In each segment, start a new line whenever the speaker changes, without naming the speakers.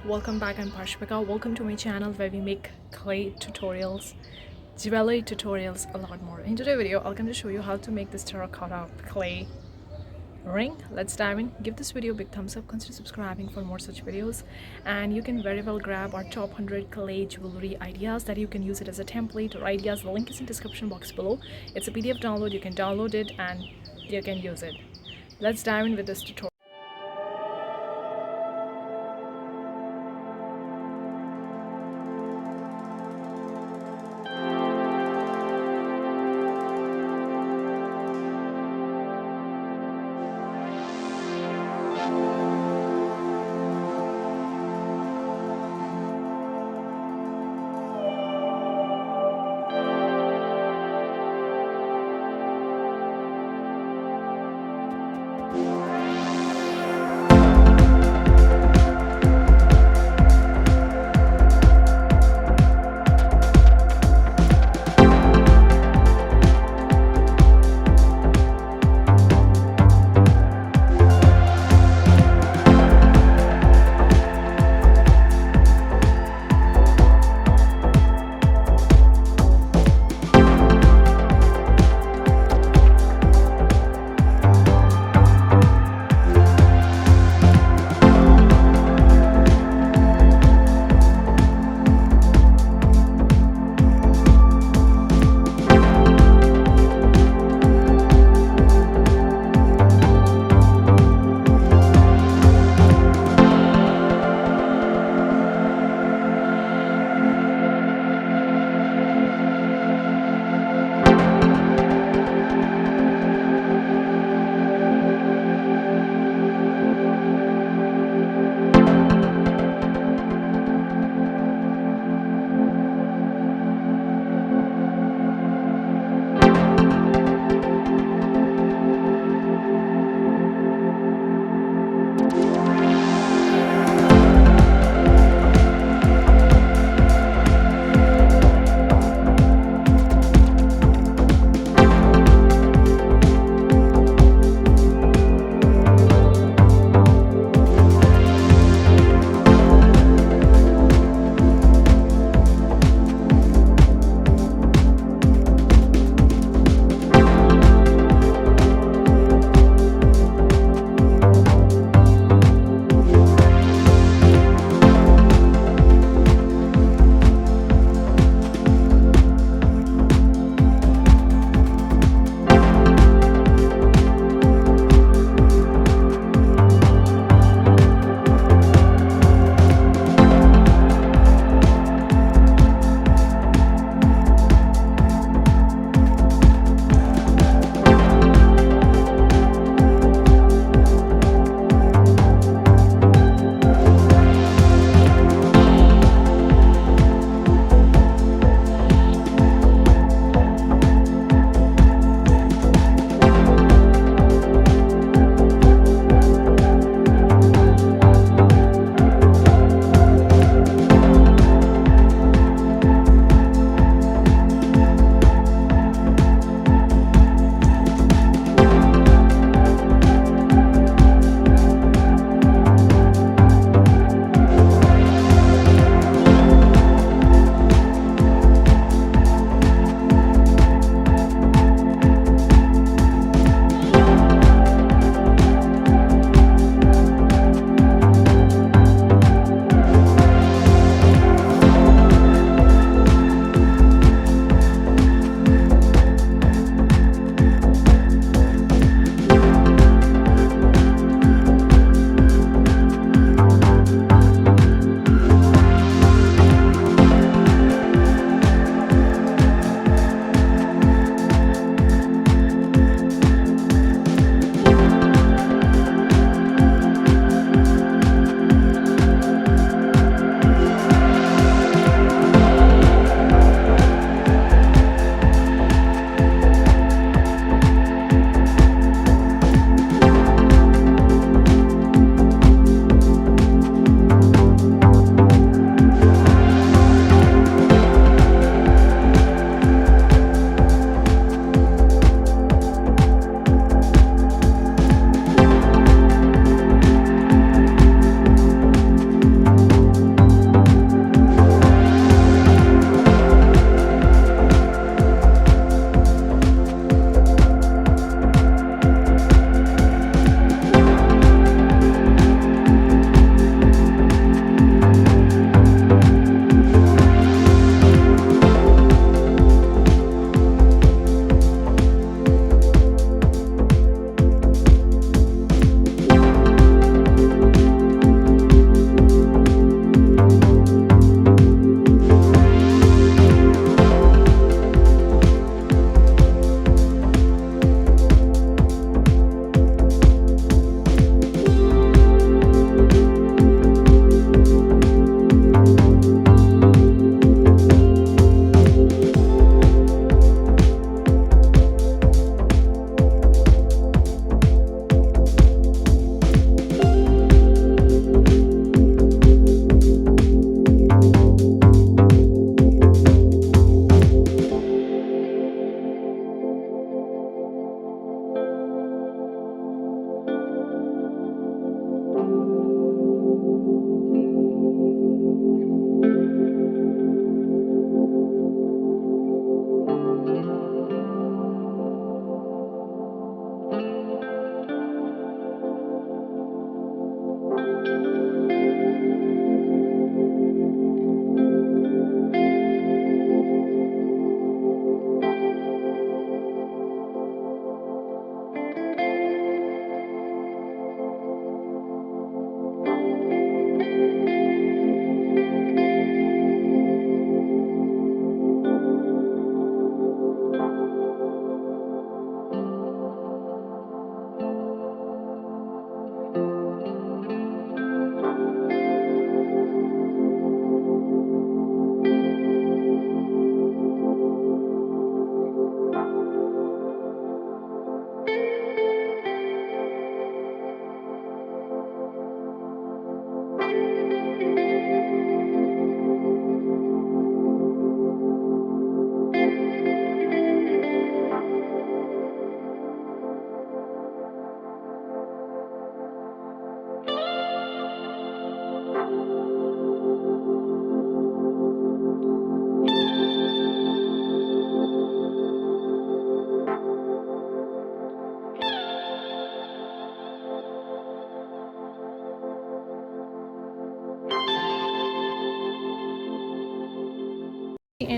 Welcome back. I'm Parshvika. Welcome to my channel where we make clay tutorials, jewelry tutorials, a lot more. In today's video, I'm going to show you how to make this terracotta clay ring. Let's dive in. Give this video a big thumbs up. Consider subscribing for more such videos. And you can very well grab our top 100 clay jewelry ideas that you can use it as a template or ideas. The link is in description box below. It's a PDF download. You can download it and you can use it. Let's dive in with this tutorial.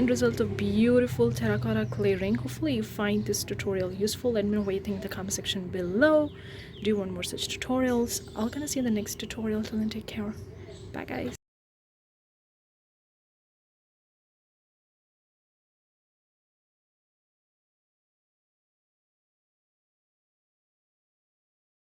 end result of beautiful terracotta clay ring. Hopefully you find this tutorial useful. Let me know what you think in the comment section below. Do you want more such tutorials? I'll gonna see you in the next tutorial. Till then, take care. Bye guys.